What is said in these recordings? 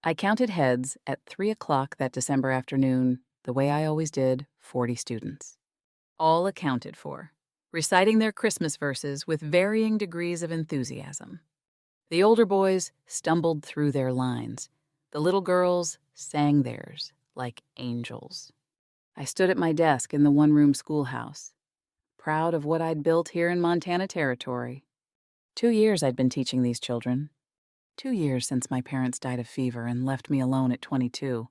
I counted heads at 3 o'clock that December afternoon, the way I always did, 40 students. All accounted for, reciting their Christmas verses with varying degrees of enthusiasm. The older boys stumbled through their lines. The little girls sang theirs like angels. I stood at my desk in the one-room schoolhouse, proud of what I'd built here in Montana Territory. 2 years I'd been teaching these children. 2 years since my parents died of fever and left me alone at 22.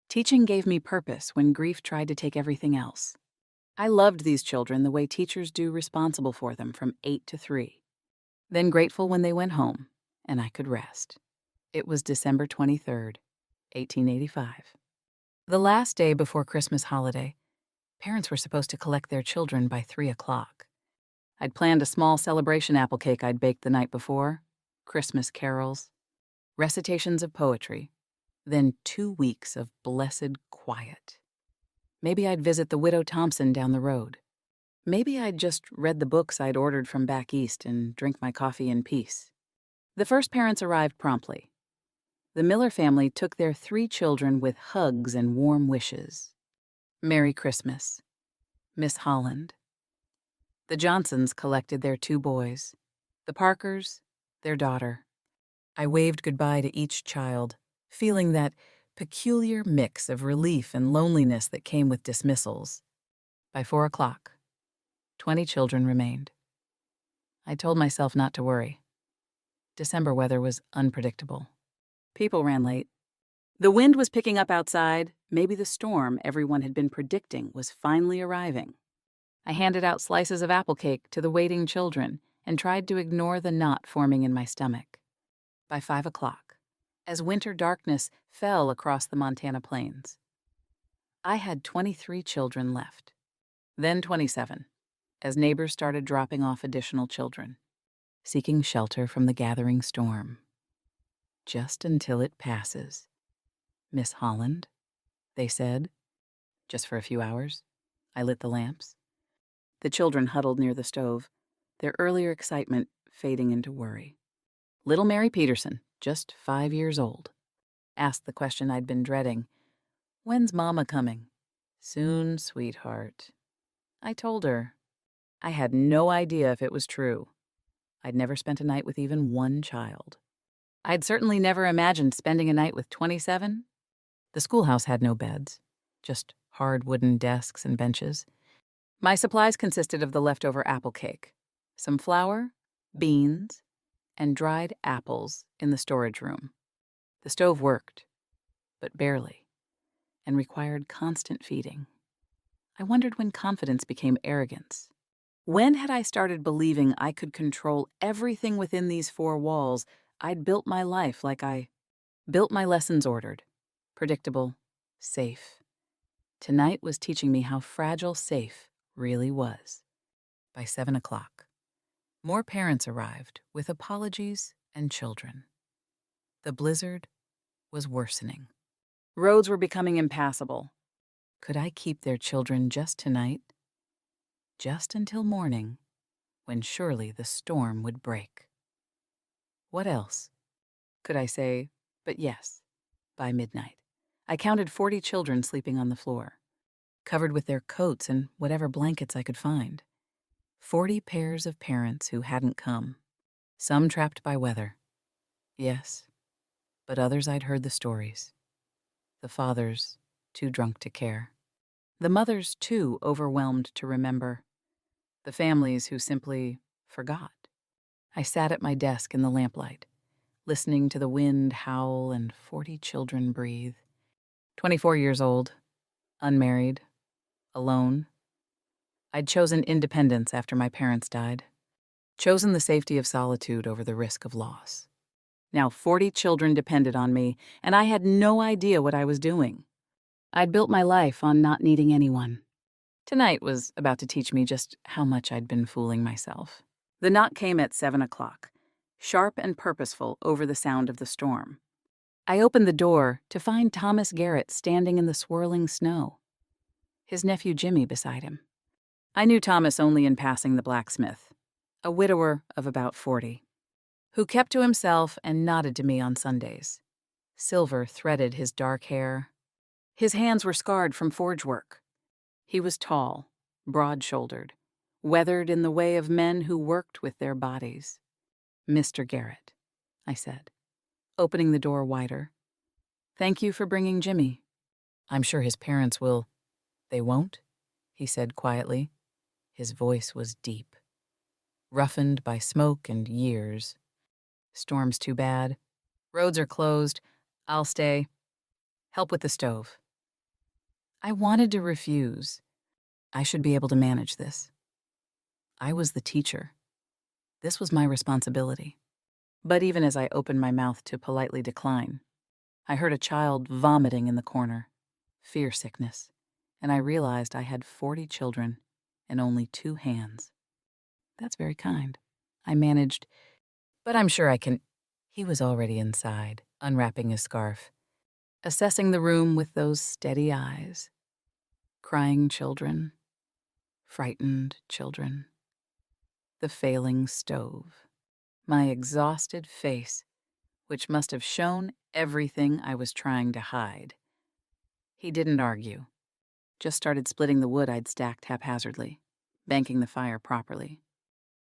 Teaching gave me purpose when grief tried to take everything else. I loved these children the way teachers do responsible for them from 8 to 3. Then grateful when they went home, and I could rest. It was December 23rd, 1885. The last day before Christmas holiday, parents were supposed to collect their children by 3 o'clock. I'd planned a small celebration apple cake I'd baked the night before, Christmas carols, recitations of poetry, then 2 weeks of blessed quiet. Maybe I'd visit the widow Thompson down the road. Maybe I'd just read the books I'd ordered from back east and drink my coffee in peace. The first parents arrived promptly. The Miller family took their 3 children with hugs and warm wishes. Merry Christmas. Miss Holland. The Johnsons collected their 2 boys. The Parkers, their daughter. I waved goodbye to each child, feeling that peculiar mix of relief and loneliness that came with dismissals. By 4 o'clock, 20 children remained. I told myself not to worry. December weather was unpredictable. People ran late. The wind was picking up outside. Maybe the storm everyone had been predicting was finally arriving. I handed out slices of apple cake to the waiting children and tried to ignore the knot forming in my stomach. By 5 o'clock, as winter darkness fell across the Montana plains, I had 23 children left, then 27, as neighbors started dropping off additional children, seeking shelter from the gathering storm. Just until it passes. Miss Holland, they said. Just for a few hours, I lit the lamps. The children huddled near the stove, their earlier excitement fading into worry. Little Mary Peterson, just 5 years old, asked the question I'd been dreading. "When's Mama coming?" "Soon, sweetheart." I told her. I had no idea if it was true. I'd never spent a night with even one child. I'd certainly never imagined spending a night with 27. The schoolhouse had no beds, just hard wooden desks and benches. My supplies consisted of the leftover apple cake, some flour, beans, and dried apples in the storage room. The stove worked, but barely, and required constant feeding. I wondered when confidence became arrogance. When had I started believing I could control everything within these 4 walls? I'd built my life like I built my lessons ordered, predictable, safe. Tonight was teaching me how fragile safe really was. By 7 o'clock, more parents arrived with apologies and children. The blizzard was worsening. Roads were becoming impassable. Could I keep their children just tonight? Just until morning, when surely the storm would break. What else could I say but yes? By midnight, I counted 40 children sleeping on the floor, covered with their coats and whatever blankets I could find. 40 pairs of parents who hadn't come, some trapped by weather. Yes, but others I'd heard the stories. The fathers, too drunk to care. The mothers, too overwhelmed to remember. The families who simply forgot. I sat at my desk in the lamplight, listening to the wind howl and 40 children breathe. 24 years old, unmarried, alone. I'd chosen independence after my parents died, chosen the safety of solitude over the risk of loss. Now 40 children depended on me, and I had no idea what I was doing. I'd built my life on not needing anyone. Tonight was about to teach me just how much I'd been fooling myself. The knock came at 7 o'clock, sharp and purposeful over the sound of the storm. I opened the door to find Thomas Garrett standing in the swirling snow, his nephew Jimmy beside him. I knew Thomas only in passing the blacksmith, a widower of about 40, who kept to himself and nodded to me on Sundays. Silver threaded his dark hair. His hands were scarred from forge work. He was tall, broad-shouldered, weathered in the way of men who worked with their bodies. "Mr. Garrett," I said, opening the door wider. "Thank you for bringing Jimmy. I'm sure his parents will—" "They won't?" he said quietly. His voice was deep, roughened by smoke and years. "Storm's too bad. Roads are closed. I'll stay. Help with the stove." I wanted to refuse. I should be able to manage this. I was the teacher. This was my responsibility. But even as I opened my mouth to politely decline, I heard a child vomiting in the corner, fear sickness, and I realized I had 40 children and only 2 hands. "That's very kind." I managed, "But I'm sure I can—" He was already inside, unwrapping his scarf, assessing the room with those steady eyes. Crying children, frightened children, the failing stove, my exhausted face, which must have shown everything I was trying to hide. He didn't argue, just started splitting the wood I'd stacked haphazardly, banking the fire properly,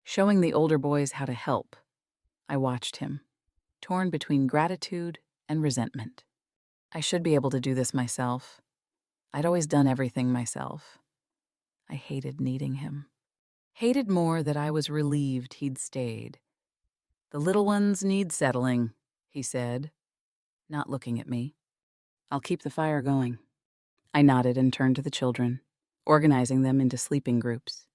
showing the older boys how to help. I watched him, torn between gratitude and resentment. I should be able to do this myself. I'd always done everything myself. I hated needing him. Hated more that I was relieved he'd stayed. "The little ones need settling," he said, not looking at me. "I'll keep the fire going." I nodded and turned to the children, organizing them into sleeping groups,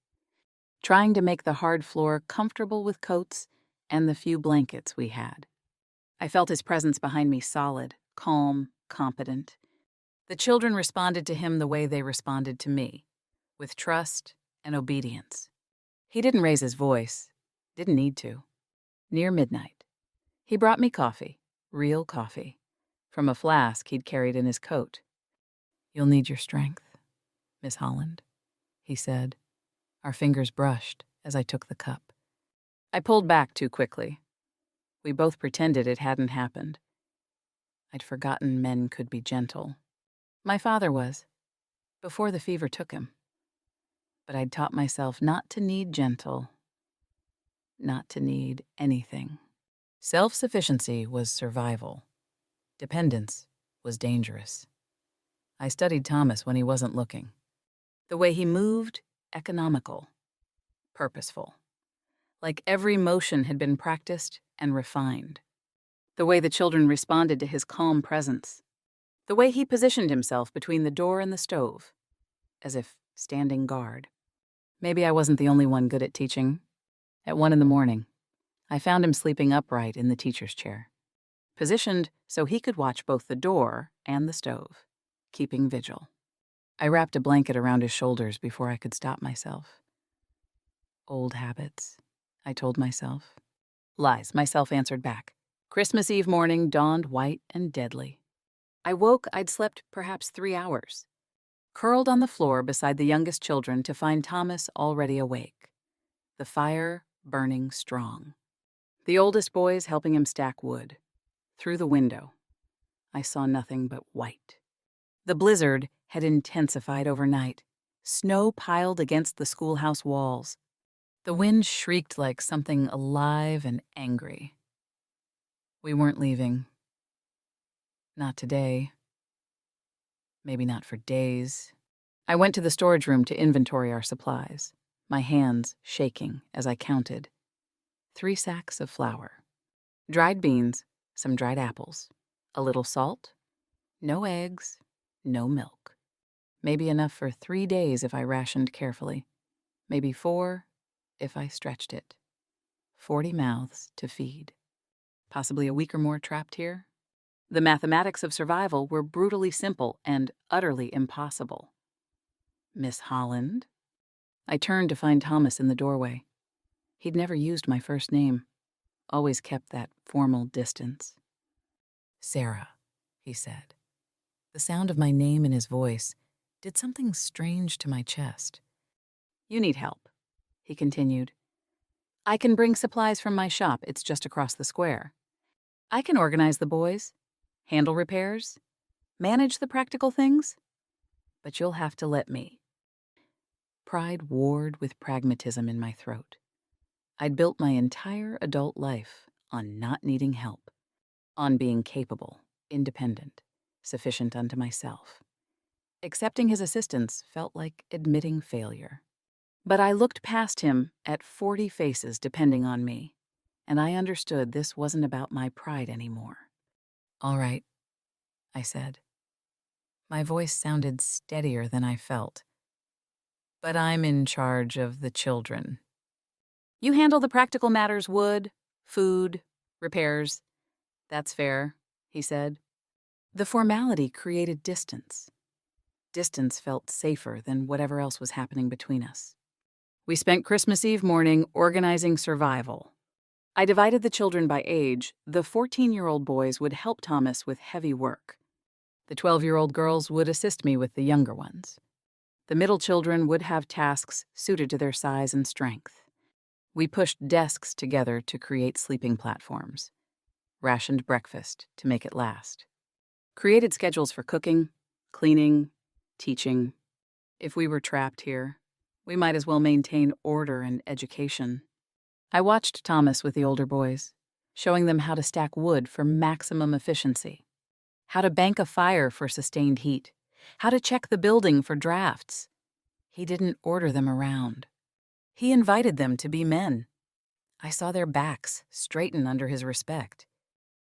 trying to make the hard floor comfortable with coats and the few blankets we had. I felt his presence behind me solid, calm, competent. The children responded to him the way they responded to me, with trust and obedience. He didn't raise his voice, didn't need to. Near midnight, he brought me coffee, real coffee, from a flask he'd carried in his coat. "You'll need your strength, Miss Holland," he said. Our fingers brushed as I took the cup. I pulled back too quickly. We both pretended it hadn't happened. I'd forgotten men could be gentle. My father was, before the fever took him. But I'd taught myself not to need gentle, not to need anything. Self-sufficiency was survival. Dependence was dangerous. I studied Thomas when he wasn't looking. The way he moved, economical, purposeful. Like every motion had been practiced and refined. The way the children responded to his calm presence. The way he positioned himself between the door and the stove, as if standing guard. Maybe I wasn't the only one good at teaching. At 1 a.m, I found him sleeping upright in the teacher's chair, positioned so he could watch both the door and the stove, keeping vigil. I wrapped a blanket around his shoulders before I could stop myself. Old habits, I told myself. Lies, myself answered back. Christmas Eve morning dawned white and deadly. I woke, I'd slept perhaps 3 hours. Curled on the floor beside the youngest children to find Thomas already awake. The fire burning strong. The oldest boys helping him stack wood. Through the window, I saw nothing but white. The blizzard had intensified overnight. Snow piled against the schoolhouse walls. The wind shrieked like something alive and angry. We weren't leaving. Not today. Maybe not for days. I went to the storage room to inventory our supplies, my hands shaking as I counted. 3 sacks of flour, dried beans, some dried apples, a little salt, no eggs, no milk. Maybe enough for 3 days if I rationed carefully. Maybe 4 if I stretched it. 40 mouths to feed. Possibly a week or more trapped here. The mathematics of survival were brutally simple and utterly impossible. "Miss Holland?" I turned to find Thomas in the doorway. He'd never used my first name, always kept that formal distance. "Sarah," he said. The sound of my name in his voice did something strange to my chest. "You need help," he continued. "I can bring supplies from my shop, it's just across the square. I can organize the boys. Handle repairs? Manage the practical things? But you'll have to let me. Pride warred with pragmatism in my throat. I'd built my entire adult life on not needing help, on being capable, independent, sufficient unto myself. Accepting his assistance felt like admitting failure. But I looked past him at 40 faces depending on me, and I understood this wasn't about my pride anymore. "All right," I said. My voice sounded steadier than I felt. "But I'm in charge of the children. You handle the practical matters: wood, food, repairs. That's fair," he said. The formality created distance. Distance felt safer than whatever else was happening between us. We spent Christmas Eve morning organizing survival. I divided the children by age. The 14-year-old boys would help Thomas with heavy work. The 12-year-old girls would assist me with the younger ones. The middle children would have tasks suited to their size and strength. We pushed desks together to create sleeping platforms, rationed breakfast to make it last, created schedules for cooking, cleaning, teaching. If we were trapped here, we might as well maintain order and education. I watched Thomas with the older boys, showing them how to stack wood for maximum efficiency, how to bank a fire for sustained heat, how to check the building for drafts. He didn't order them around. He invited them to be men. I saw their backs straighten under his respect.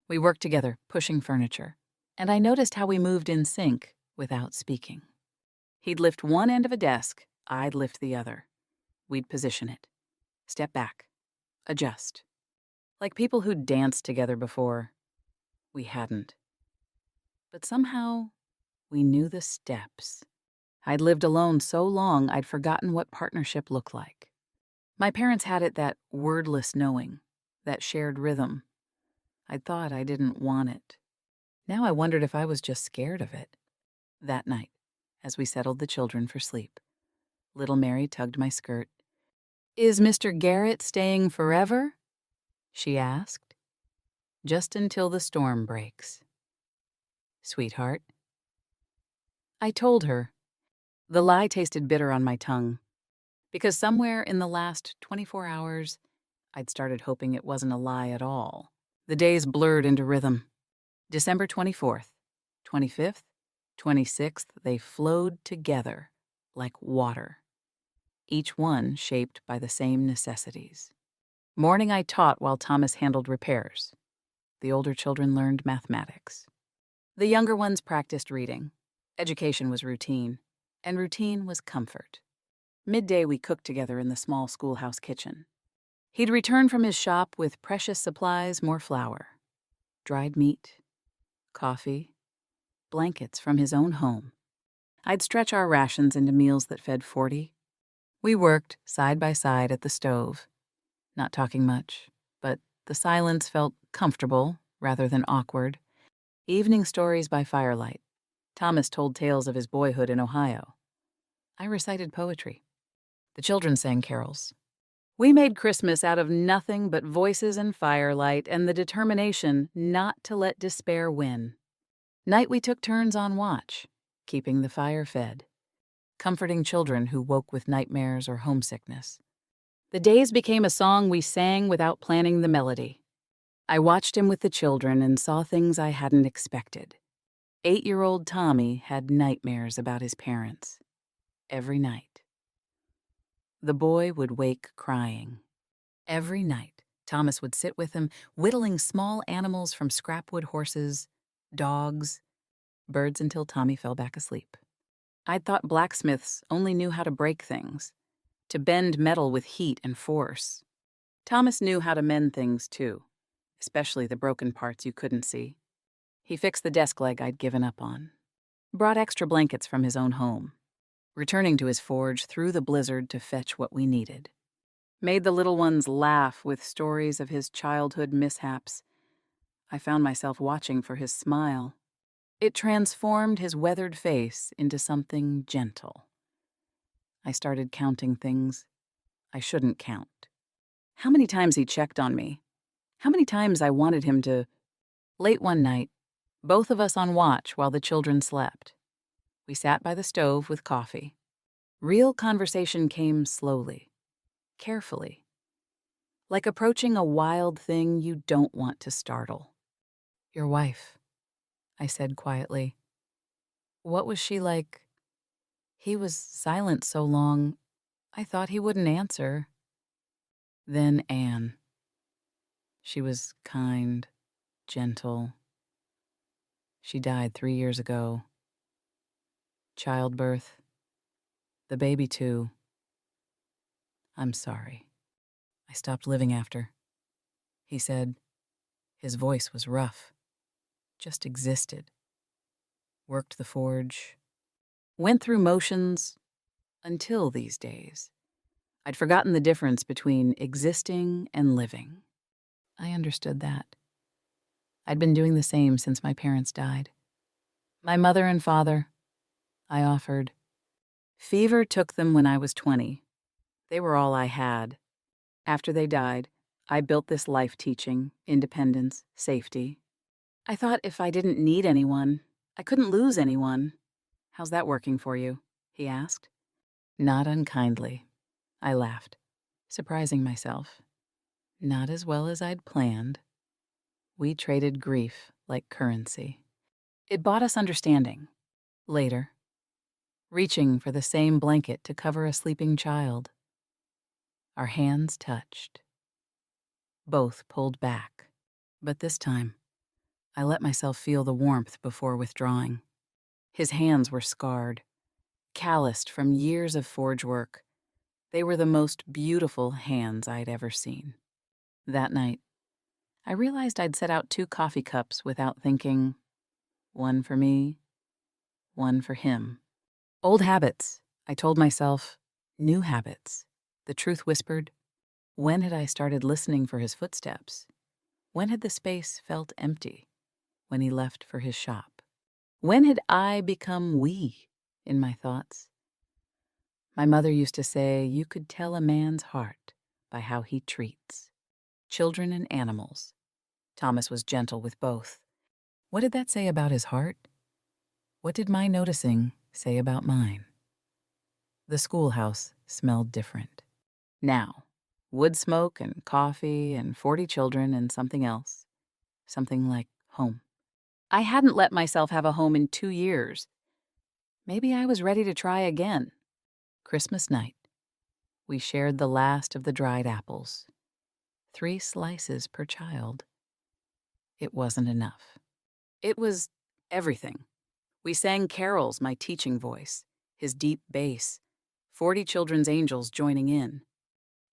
We worked together, pushing furniture, and I noticed how we moved in sync without speaking. He'd lift one end of a desk, I'd lift the other. We'd position it, step back, adjust. Like people who'd danced together before. We hadn't. But somehow, we knew the steps. I'd lived alone so long I'd forgotten what partnership looked like. My parents had it, that wordless knowing, that shared rhythm. I'd thought I didn't want it. Now I wondered if I was just scared of it. That night, as we settled the children for sleep, little Mary tugged my skirt. "Is Mr. Garrett staying forever?" she asked. "Just until the storm breaks, sweetheart." I told her. The lie tasted bitter on my tongue, because somewhere in the last 24 hours, I'd started hoping it wasn't a lie at all. The days blurred into rhythm. December 24th, 25th, 26th, they flowed together like water, each one shaped by the same necessities. Morning I taught while Thomas handled repairs. The older children learned mathematics. The younger ones practiced reading. Education was routine, and routine was comfort. Midday we cooked together in the small schoolhouse kitchen. He'd return from his shop with precious supplies: more flour, dried meat, coffee, blankets from his own home. I'd stretch our rations into meals that fed 40. We worked side by side at the stove, not talking much, but the silence felt comfortable rather than awkward. Evening stories by firelight. Thomas told tales of his boyhood in Ohio. I recited poetry. The children sang carols. We made Christmas out of nothing but voices and firelight and the determination not to let despair win. Night we took turns on watch, keeping the fire fed, comforting children who woke with nightmares or homesickness. The days became a song we sang without planning the melody. I watched him with the children and saw things I hadn't expected. 8-year-old Tommy had nightmares about his parents. Every night. The boy would wake crying. Every night, Thomas would sit with him, whittling small animals from scrapwood horses, dogs, birds, until Tommy fell back asleep. I'd thought blacksmiths only knew how to break things, to bend metal with heat and force. Thomas knew how to mend things, too, especially the broken parts you couldn't see. He fixed the desk leg I'd given up on, brought extra blankets from his own home, returning to his forge through the blizzard to fetch what we needed. Made the little ones laugh with stories of his childhood mishaps. I found myself watching for his smile. It transformed his weathered face into something gentle. I started counting things I shouldn't count. How many times he checked on me. How many times I wanted him to. Late one night, both of us on watch while the children slept. We sat by the stove with coffee. Real conversation came slowly, carefully, like approaching a wild thing you don't want to startle. "Your wife," I said quietly. "What was she like?" He was silent so long, I thought he wouldn't answer. Then Anne. She was kind, gentle. She died 3 years ago. Childbirth. The baby, too. I'm sorry. I stopped living after. He said. His voice was rough. Just existed. Worked the forge. Went through motions until these days. I'd forgotten the difference between existing and living. I understood that. I'd been doing the same since my parents died. My mother and father, I offered. Fever took them when I was 20. They were all I had. After they died, I built this life teaching, independence, safety. I thought if I didn't need anyone, I couldn't lose anyone. "How's that working for you?" he asked. Not unkindly. I laughed, surprising myself. Not as well as I'd planned. We traded grief like currency. It bought us understanding. Later, reaching for the same blanket to cover a sleeping child. Our hands touched. Both pulled back. But this time, I let myself feel the warmth before withdrawing. His hands were scarred, calloused from years of forge work. They were the most beautiful hands I'd ever seen. That night, I realized I'd set out 2 coffee cups without thinking. One for me, one for him. Old habits, I told myself. New habits. The truth whispered. When had I started listening for his footsteps? When had the space felt empty? When he left for his shop? When had I become we in my thoughts? My mother used to say you could tell a man's heart by how he treats children and animals. Thomas was gentle with both. What did that say about his heart? What did my noticing say about mine? The schoolhouse smelled different. Now, wood smoke and coffee and 40 children and something else. Something like home. I hadn't let myself have a home in 2 years. Maybe I was ready to try again. Christmas night. We shared the last of the dried apples. 3 slices per child. It wasn't enough. It was everything. We sang carols, my teaching voice, his deep bass, 40 children's angels joining in.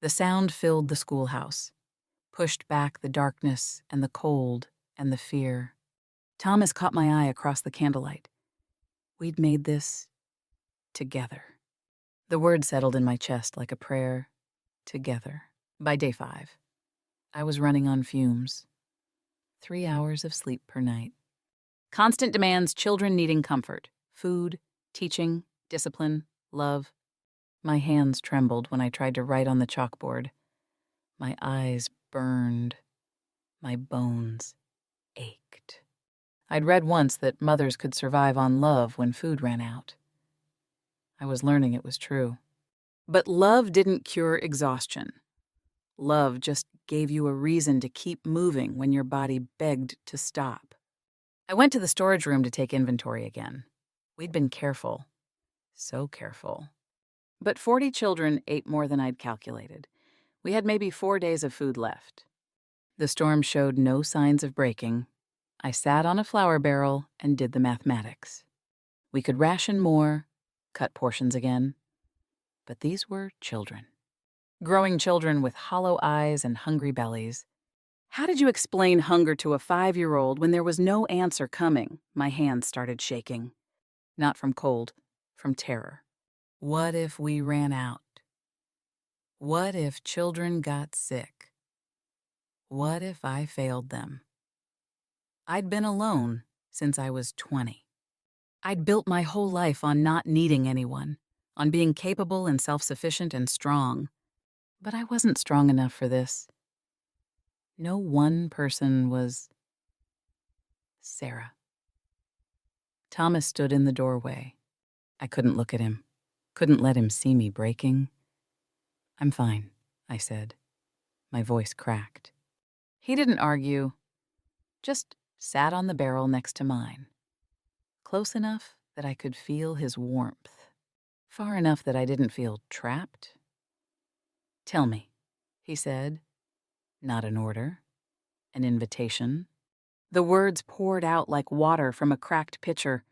The sound filled the schoolhouse, pushed back the darkness and the cold and the fear. Thomas caught my eye across the candlelight. We'd made this together. The word settled in my chest like a prayer. Together. By day 5, I was running on fumes. 3 hours of sleep per night. Constant demands, children needing comfort, food, teaching, discipline, love. My hands trembled when I tried to write on the chalkboard. My eyes burned. My bones ached. I'd read once that mothers could survive on love when food ran out. I was learning it was true. But love didn't cure exhaustion. Love just gave you a reason to keep moving when your body begged to stop. I went to the storage room to take inventory again. We'd been careful. So careful. But 40 children ate more than I'd calculated. We had maybe 4 days of food left. The storm showed no signs of breaking. I sat on a flour barrel and did the mathematics. We could ration more, cut portions again. But these were children. Growing children with hollow eyes and hungry bellies. How did you explain hunger to a 5-year-old when there was no answer coming? My hands started shaking. Not from cold, from terror. What if we ran out? What if children got sick? What if I failed them? I'd been alone since I was 20. I'd built my whole life on not needing anyone, on being capable and self-sufficient and strong. But I wasn't strong enough for this. No one person was Sarah. Thomas stood in the doorway. I couldn't look at him, couldn't let him see me breaking. "I'm fine," I said. My voice cracked. He didn't argue, just sat on the barrel next to mine, close enough that I could feel his warmth, far enough that I didn't feel trapped. "Tell me," he said, not an order, an invitation. The words poured out like water from a cracked pitcher.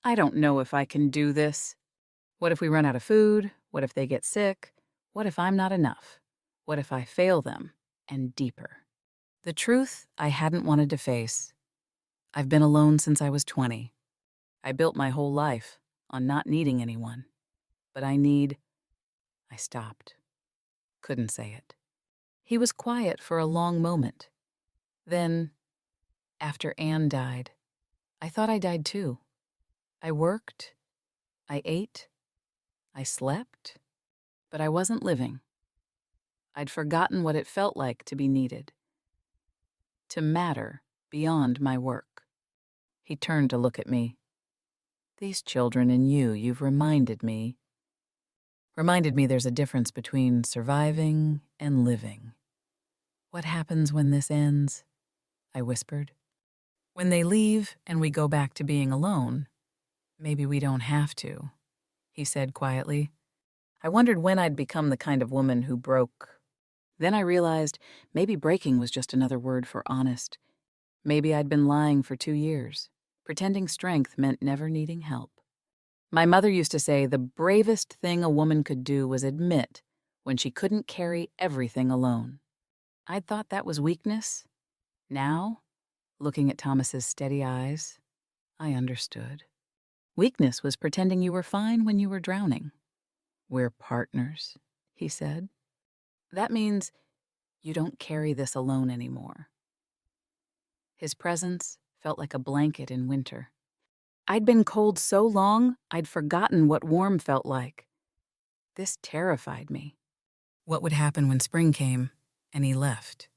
"I don't know if I can do this. What if we run out of food? What if they get sick? What if I'm not enough? What if I fail them?" And deeper. The truth I hadn't wanted to face. I've been alone since I was 20. I built my whole life on not needing anyone. But I stopped. Couldn't say it. He was quiet for a long moment. Then, after Anne died, I thought I died too. I worked, I ate, I slept, but I wasn't living. I'd forgotten what it felt like to be needed, to matter beyond my work. He turned to look at me. "These children and you've reminded me there's a difference between surviving and living." "What happens when this ends?" I whispered. "When they leave and we go back to being alone, maybe we don't have to," he said quietly. I wondered when I'd become the kind of woman who broke. Then I realized maybe breaking was just another word for honest. Maybe I'd been lying for 2 years, pretending strength meant never needing help. My mother used to say the bravest thing a woman could do was admit when she couldn't carry everything alone. I'd thought that was weakness. Now, looking at Thomas's steady eyes, I understood. Weakness was pretending you were fine when you were drowning. "We're partners," he said. "That means you don't carry this alone anymore." His presence felt like a blanket in winter. I'd been cold so long, I'd forgotten what warm felt like. This terrified me. What would happen when spring came and he left?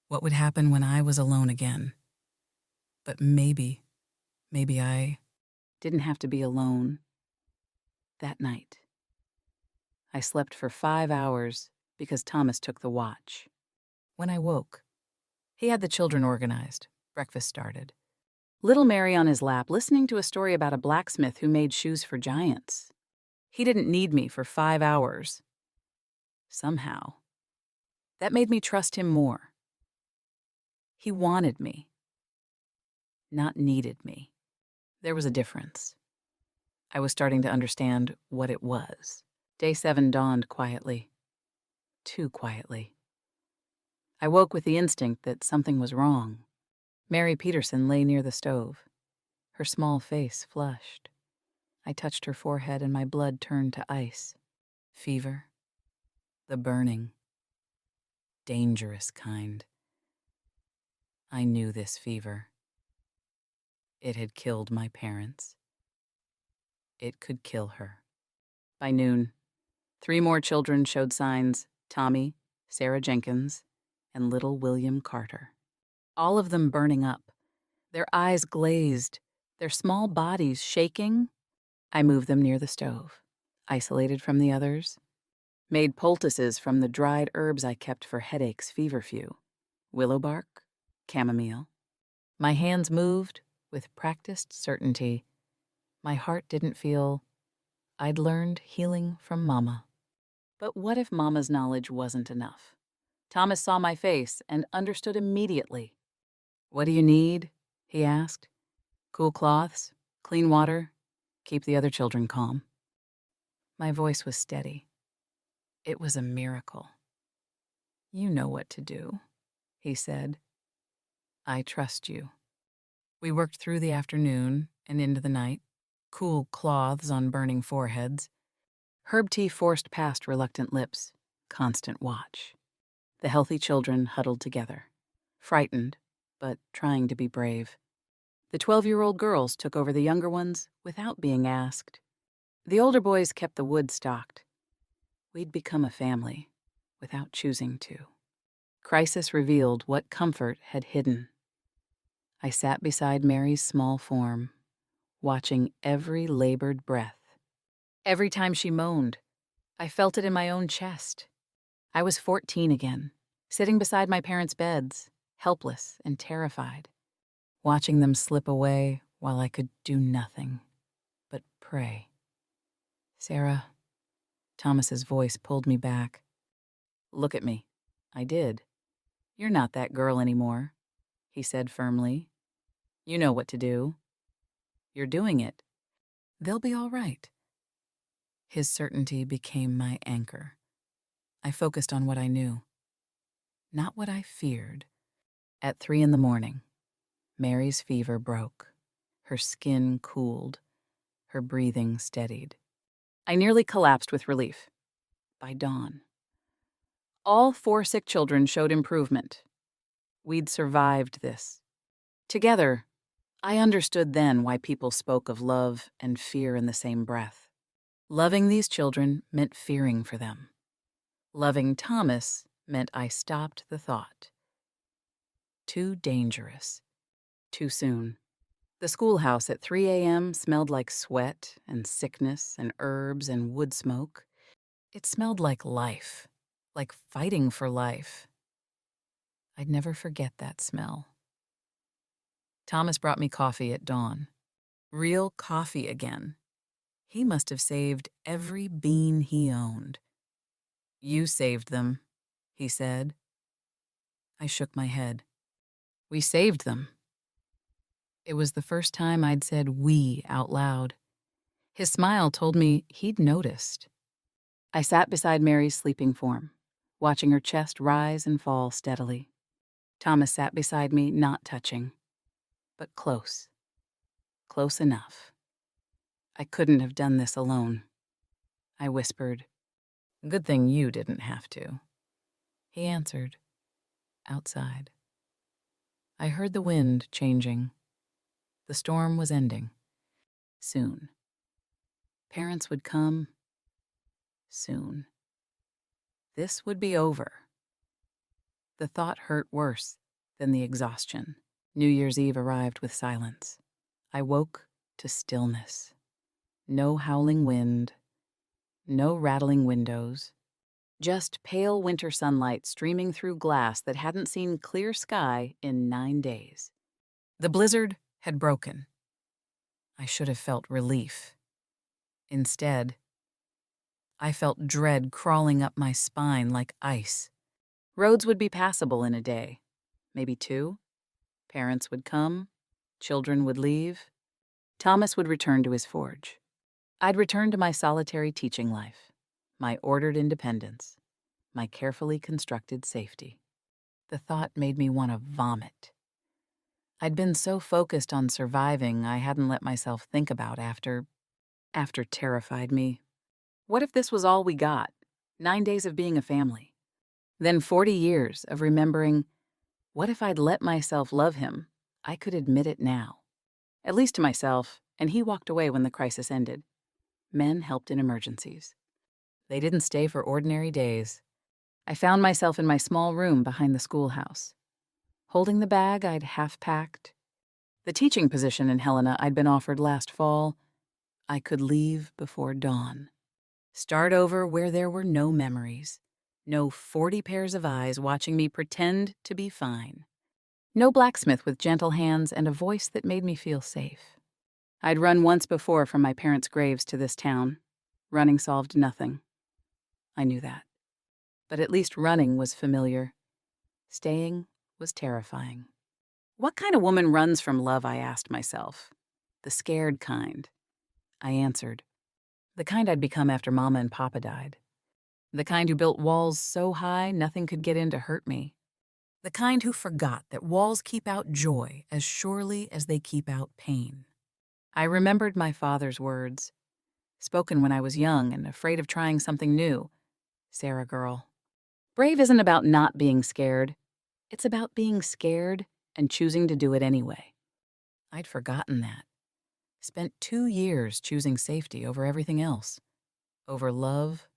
What would happen when I was alone again? But maybe I didn't have to be alone. That night, I slept for 5 hours because Thomas took the watch. When I woke, he had the children organized. Breakfast started. Little Mary on his lap, listening to a story about a blacksmith who made shoes for giants. He didn't need me for 5 hours. Somehow, that made me trust him more. He wanted me, not needed me. There was a difference. I was starting to understand what it was. Day 7 dawned quietly. Too quietly. I woke with the instinct that something was wrong. Mary Peterson lay near the stove, her small face flushed. I touched her forehead and my blood turned to ice. Fever. The burning. Dangerous kind. I knew this fever. It had killed my parents. It could kill her. By noon, 3 more children showed signs: Tommy, Sarah Jenkins, and little William Carter. All of them burning up, their eyes glazed, their small bodies shaking. I moved them near the stove, isolated from the others, made poultices from the dried herbs I kept for headaches feverfew: willow bark, chamomile. My hands moved with practiced certainty. My heart didn't feel. I'd learned healing from Mama. But what if Mama's knowledge wasn't enough? Thomas saw my face and understood immediately. "What do you need?" he asked. "Cool cloths, clean water, keep the other children calm." My voice was steady. It was a miracle. "You know what to do," he said. "I trust you." We worked through the afternoon and into the night, cool cloths on burning foreheads. Herb tea forced past reluctant lips, constant watch. The healthy children huddled together, frightened, but trying to be brave. The 12-year-old girls took over the younger ones without being asked. The older boys kept the wood stocked. We'd become a family without choosing to. Crisis revealed what comfort had hidden. I sat beside Mary's small form, watching every labored breath. Every time she moaned, I felt it in my own chest. I was 14 again, sitting beside my parents' beds, helpless and terrified, watching them slip away while I could do nothing but pray. "Sarah," Thomas's voice pulled me back. "Look at me." I did. "You're not that girl anymore," he said firmly. "You know what to do. You're doing it. They'll be all right." His certainty became my anchor. I focused on what I knew, not what I feared. At 3 in the morning, Mary's fever broke. Her skin cooled. Her breathing steadied. I nearly collapsed with relief. By dawn, all 4 sick children showed improvement. We'd survived this. Together, I understood then why people spoke of love and fear in the same breath. Loving these children meant fearing for them. Loving Thomas meant I stopped the thought. Too dangerous. Too soon. The schoolhouse at 3 a.m. smelled like sweat and sickness and herbs and wood smoke. It smelled like life, like fighting for life. I'd never forget that smell. Thomas brought me coffee at dawn. Real coffee again. He must have saved every bean he owned. "You saved them," he said. I shook my head. "We saved them." It was the first time I'd said "we" out loud. His smile told me he'd noticed. I sat beside Mary's sleeping form, watching her chest rise and fall steadily. Thomas sat beside me, not touching, but close. Close enough. I couldn't have done this alone. I whispered, "Good thing you didn't have to." He answered, outside. I heard the wind changing. The storm was ending. Soon. Parents would come. Soon. This would be over. The thought hurt worse than the exhaustion. New Year's Eve arrived with silence. I woke to stillness. No howling wind. No rattling windows. Just pale winter sunlight streaming through glass that hadn't seen clear sky in 9 days. The blizzard had broken. I should have felt relief. Instead, I felt dread crawling up my spine like ice. Roads would be passable in a day, maybe 2. Parents would come, children would leave. Thomas would return to his forge. I'd return to my solitary teaching life, my ordered independence, my carefully constructed safety. The thought made me want to vomit. I'd been so focused on surviving, I hadn't let myself think about after terrified me. What if this was all we got? 9 days of being a family. Then 40 years of remembering, what if I'd let myself love him? I could admit it now. At least to myself, and he walked away when the crisis ended. Men helped in emergencies. They didn't stay for ordinary days. I found myself in my small room behind the schoolhouse, holding the bag I'd half-packed. The teaching position in Helena I'd been offered last fall. I could leave before dawn. Start over where there were no memories. No 40 pairs of eyes watching me pretend to be fine. No blacksmith with gentle hands and a voice that made me feel safe. I'd run once before from my parents' graves to this town. Running solved nothing. I knew that. But at least running was familiar. Staying was terrifying. What kind of woman runs from love, I asked myself. The scared kind. I answered. The kind I'd become after Mama and Papa died. The kind who built walls so high nothing could get in to hurt me. The kind who forgot that walls keep out joy as surely as they keep out pain. I remembered my father's words, spoken when I was young and afraid of trying something new. Sarah girl. Brave isn't about not being scared. It's about being scared and choosing to do it anyway. I'd forgotten that. Spent 2 years choosing safety over everything else. Over love.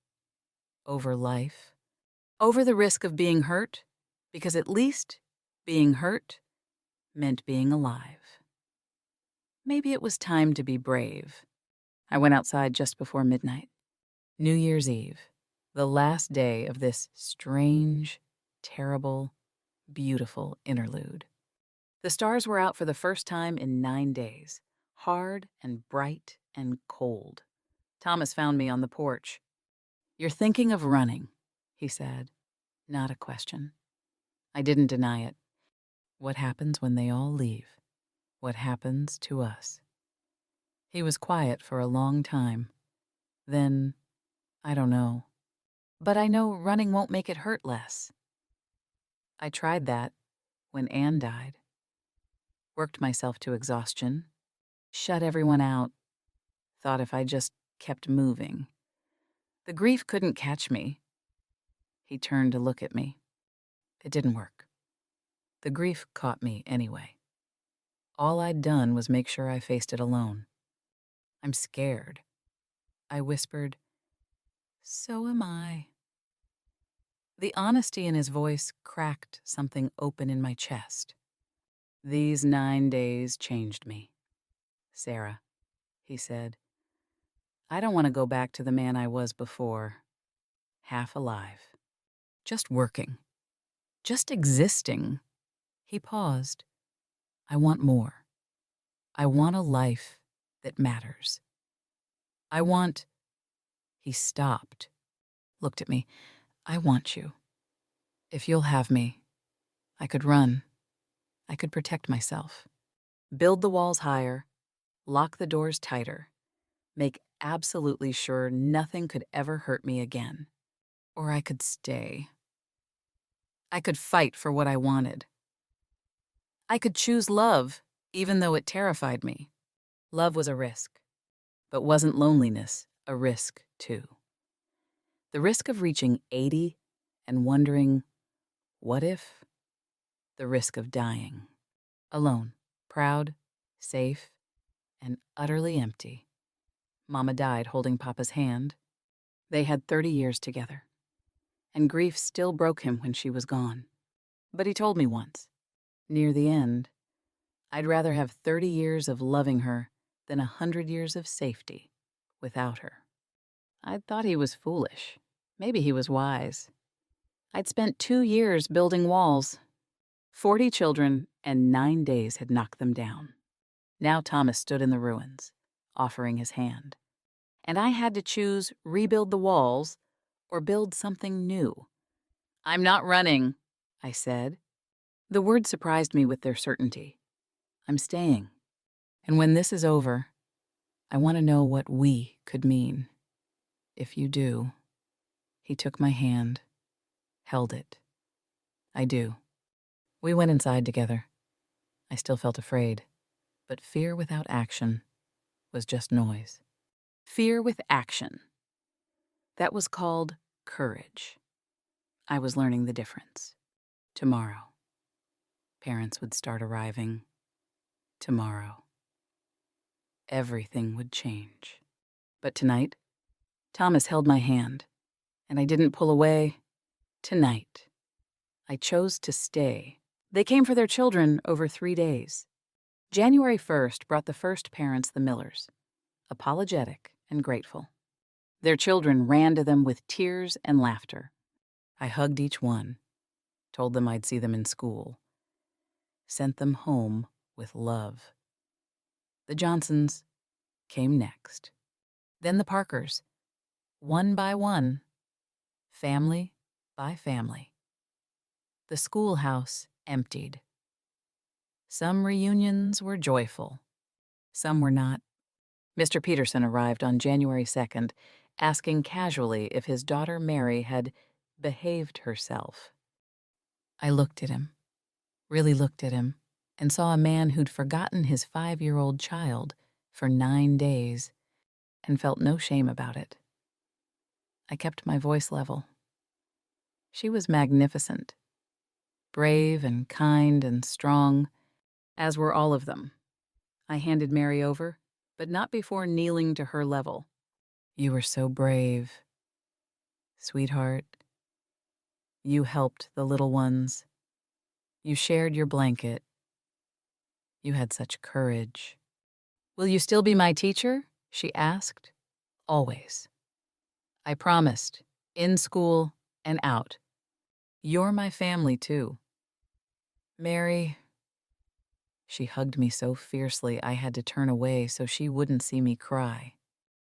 Over life. Over the risk of being hurt, because at least being hurt meant being alive. Maybe it was time to be brave. I went outside just before midnight. New Year's Eve, the last day of this strange, terrible, beautiful interlude. The stars were out for the first time in 9 days, hard and bright and cold. Thomas found me on the porch. "You're thinking of running," he said. Not a question. I didn't deny it. What happens when they all leave? What happens to us? He was quiet for a long time. Then, I don't know. But I know running won't make it hurt less. I tried that when Anne died. Worked myself to exhaustion. Shut everyone out. Thought if I just kept moving. The grief couldn't catch me. He turned to look at me. It didn't work. The grief caught me anyway. All I'd done was make sure I faced it alone. "I'm scared." I whispered, "So am I." The honesty in his voice cracked something open in my chest. "These 9 days changed me. Sarah," he said, "I don't want to go back to the man I was before. Half alive. Just working. Just existing." He paused. "I want more. I want a life that matters. I want—" He stopped, looked at me. "I want you. If you'll have me, I could run. I could protect myself. Build the walls higher, lock the doors tighter, make absolutely sure nothing could ever hurt me again. Or I could stay. I could fight for what I wanted. I could choose love, even though it terrified me. Love was a risk, but wasn't loneliness a risk too? The risk of reaching 80 and wondering, what if? The risk of dying. Alone, proud, safe, and utterly empty. Mama died holding Papa's hand. They had 30 years together. And grief still broke him when she was gone. But he told me once, near the end, I'd rather have 30 years of loving her than 100 years of safety without her. I'd thought he was foolish. Maybe he was wise. I'd spent 2 years building walls. 40 children, and 9 days had knocked them down. Now Thomas stood in the ruins, offering his hand. And I had to choose rebuild the walls or build something new. "I'm not running," I said. The words surprised me with their certainty. "I'm staying. And when this is over, I want to know what we could mean. If you do." He took my hand, held it. "I do." We went inside together. I still felt afraid, but fear without action was just noise. Fear with action. That was called courage. I was learning the difference. Tomorrow. Parents would start arriving. Tomorrow. Everything would change. But tonight, Thomas held my hand, and I didn't pull away. Tonight, I chose to stay. They came for their children over 3 days. January 1st brought the first parents, the Millers, apologetic and grateful. Their children ran to them with tears and laughter. I hugged each one, told them I'd see them in school, sent them home with love. The Johnsons came next. Then the Parkers, one by one, family by family. The schoolhouse emptied. Some reunions were joyful. Some were not. Mr. Peterson arrived on January 2nd, asking casually if his daughter Mary had behaved herself. I looked at him, really looked at him, and saw a man who'd forgotten his 5-year-old child for 9 days and felt no shame about it. I kept my voice level. She was magnificent, brave and kind and strong, as were all of them. I handed Mary over, but not before kneeling to her level. "You were so brave. Sweetheart, you helped the little ones. You shared your blanket. You had such courage." Will you still be my teacher? She asked. Always. I promised, in school and out. You're my family, too. Mary. She hugged me so fiercely I had to turn away so she wouldn't see me cry.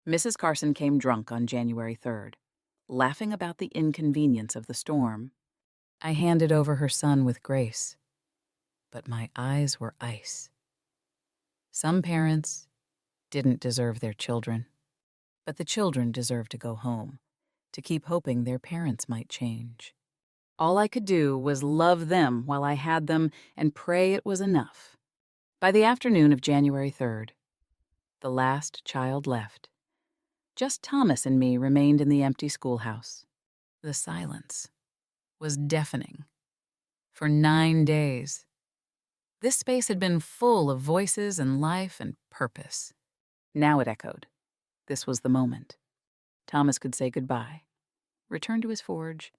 Mrs. Carson came drunk on January 3rd, laughing about the inconvenience of the storm. I handed over her son with grace, but my eyes were ice. Some parents didn't deserve their children, but the children deserved to go home, to keep hoping their parents might change. All I could do was love them while I had them and pray it was enough. By the afternoon of January 3rd, the last child left. Just Thomas and me remained in the empty schoolhouse. The silence was deafening. For 9 days, this space had been full of voices and life and purpose. Now it echoed. This was the moment. Thomas could say goodbye, return to his forge,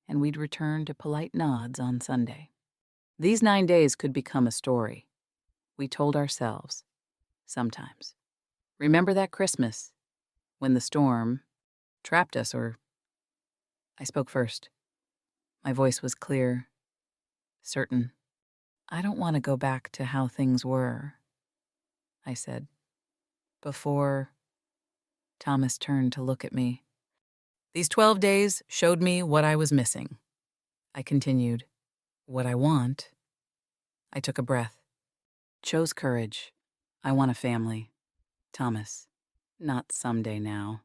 and we'd return to polite nods on Sunday. These 9 days could become a story. We told ourselves, sometimes. Remember that Christmas, when the storm trapped us, or... I spoke first. My voice was clear, certain. I don't want to go back to how things were, I said. Before... Thomas turned to look at me. These 12 days showed me what I was missing. I continued. What I want. I took a breath. Chose courage. I want a family. Thomas, not someday now.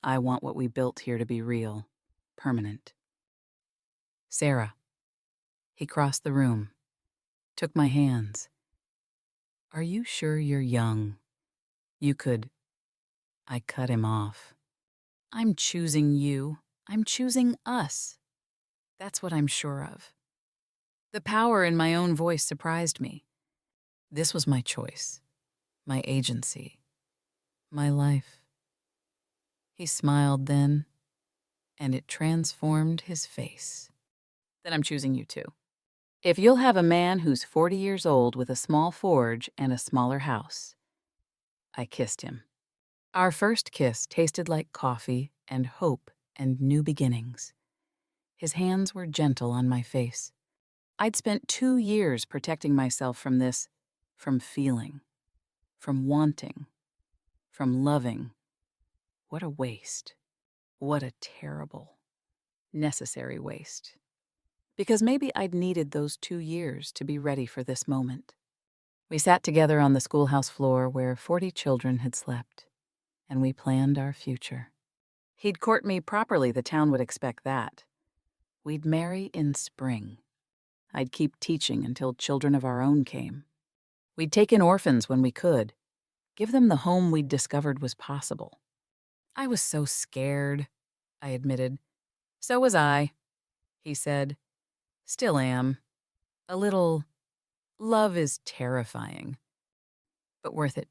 I want what we built here to be real, permanent. Sarah. He crossed the room, took my hands. Are you sure you're young? You could... I cut him off. I'm choosing you. I'm choosing us. That's what I'm sure of. The power in my own voice surprised me. This was my choice, my agency, my life. He smiled then, and it transformed his face. Then I'm choosing you too. If you'll have a man who's 40 years old with a small forge and a smaller house. I kissed him. Our first kiss tasted like coffee and hope and new beginnings. His hands were gentle on my face. I'd spent 2 years protecting myself from this, from feeling, from wanting, from loving. What a waste. What a terrible, necessary waste. Because maybe I'd needed those 2 years to be ready for this moment. We sat together on the schoolhouse floor where 40 children had slept, and we planned our future. He'd court me properly, the town would expect that. We'd marry in spring. I'd keep teaching until children of our own came. We'd take in orphans when we could, give them the home we'd discovered was possible. I was so scared, I admitted. So was I, he said. Still am. A little. Love is terrifying. But worth it.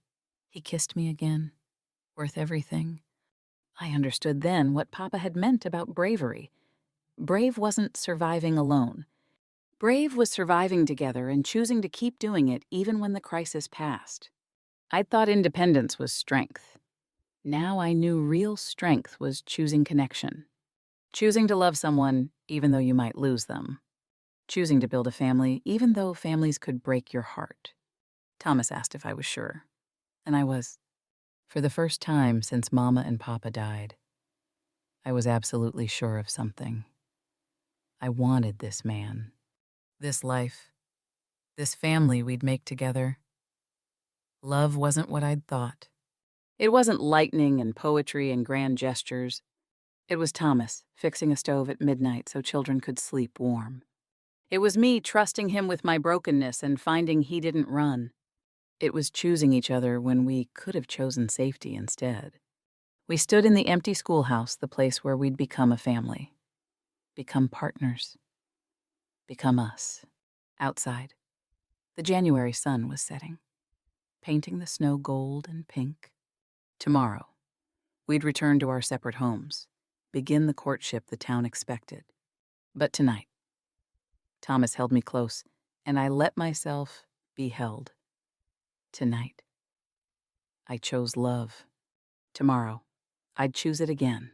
He kissed me again. Worth everything. I understood then what Papa had meant about bravery. Brave wasn't surviving alone. Brave was surviving together and choosing to keep doing it even when the crisis passed. I'd thought independence was strength. Now I knew real strength was choosing connection. Choosing to love someone even though you might lose them. Choosing to build a family even though families could break your heart. Thomas asked if I was sure, and I was. For the first time since Mama and Papa died, I was absolutely sure of something. I wanted this man, this life, this family we'd make together. Love wasn't what I'd thought. It wasn't lightning and poetry and grand gestures. It was Thomas fixing a stove at midnight so children could sleep warm. It was me trusting him with my brokenness and finding he didn't run. It was choosing each other when we could have chosen safety instead. We stood in the empty schoolhouse, the place where we'd become a family. Become partners. Become us. Outside, the January sun was setting, painting the snow gold and pink. Tomorrow, we'd return to our separate homes, begin the courtship the town expected. But tonight, Thomas held me close, and I let myself be held. Tonight. I chose love. Tomorrow, I'd choose it again,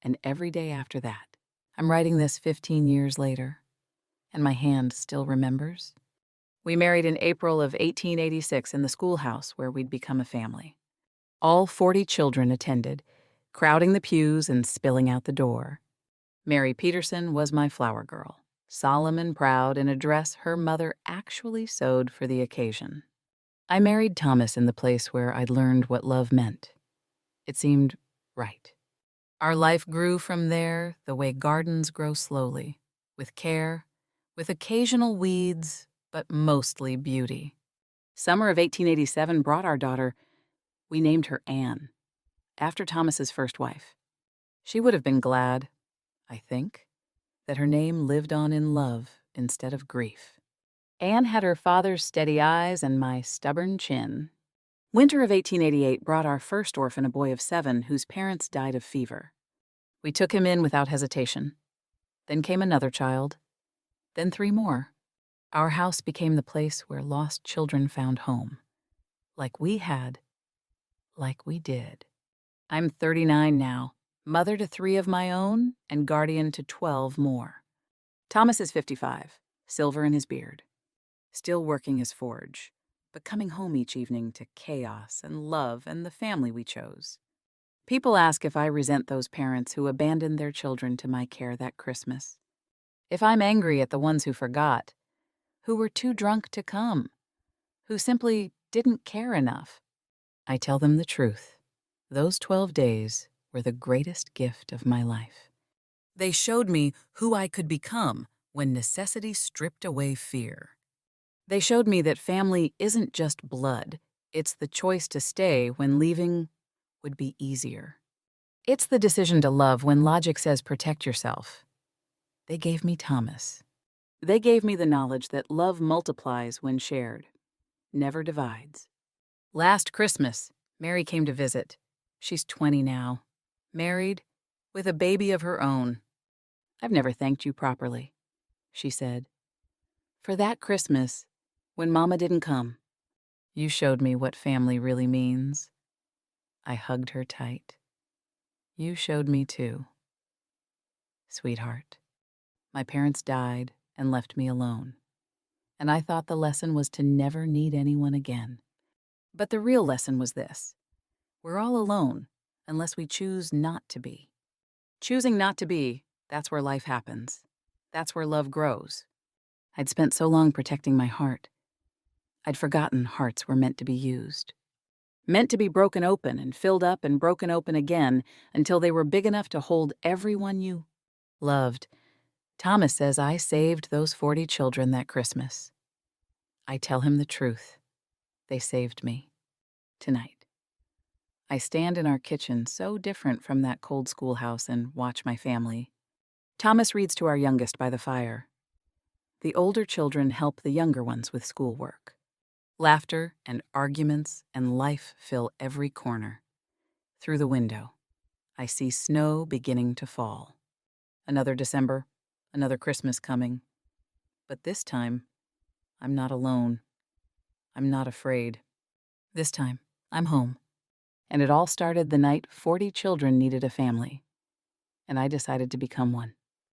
and every day after that. I'm writing this 15 years later, and my hand still remembers. We married in April of 1886 in the schoolhouse where we'd become a family. All 40 children attended, crowding the pews and spilling out the door. Mary Peterson was my flower girl, solemn and proud in a dress her mother actually sewed for the occasion. I married Thomas in the place where I'd learned what love meant. It seemed right. Our life grew from there the way gardens grow slowly, with care, with occasional weeds, but mostly beauty. Summer of 1887 brought our daughter. We named her Anne, after Thomas's first wife. She would have been glad, I think, that her name lived on in love instead of grief. Anne had her father's steady eyes and my stubborn chin. Winter of 1888 brought our first orphan, a boy of 7, whose parents died of fever. We took him in without hesitation. Then came another child, then 3 more. Our house became the place where lost children found home. Like we had, like we did. I'm 39 now, mother to 3 of my own and guardian to 12 more. Thomas is 55, silver in his beard, still working his forge, but coming home each evening to chaos and love and the family we chose. People ask if I resent those parents who abandoned their children to my care that Christmas. If I'm angry at the ones who forgot, who were too drunk to come, who simply didn't care enough. I tell them the truth. Those 12 days were the greatest gift of my life. They showed me who I could become when necessity stripped away fear. They showed me that family isn't just blood. It's the choice to stay when leaving would be easier. It's the decision to love when logic says protect yourself. They gave me Thomas. They gave me the knowledge that love multiplies when shared, never divides. Last Christmas, Mary came to visit. She's 20 now, married, with a baby of her own. I've never thanked you properly, she said. For that Christmas, when Mama didn't come, you showed me what family really means. I hugged her tight. You showed me too. Sweetheart, my parents died and left me alone, and I thought the lesson was to never need anyone again. But the real lesson was this. We're all alone unless we choose not to be. Choosing not to be, that's where life happens. That's where love grows. I'd spent so long protecting my heart. I'd forgotten hearts were meant to be used. Meant to be broken open and filled up and broken open again until they were big enough to hold everyone you loved. Thomas says I saved those 40 children that Christmas. I tell him the truth. They saved me. Tonight. I stand in our kitchen, so different from that cold schoolhouse, and watch my family. Thomas reads to our youngest by the fire. The older children help the younger ones with schoolwork. Laughter and arguments and life fill every corner. Through the window, I see snow beginning to fall. Another December, another Christmas coming. But this time, I'm not alone. I'm not afraid. This time, I'm home. And it all started the night 40 children needed a family, and I decided to become one.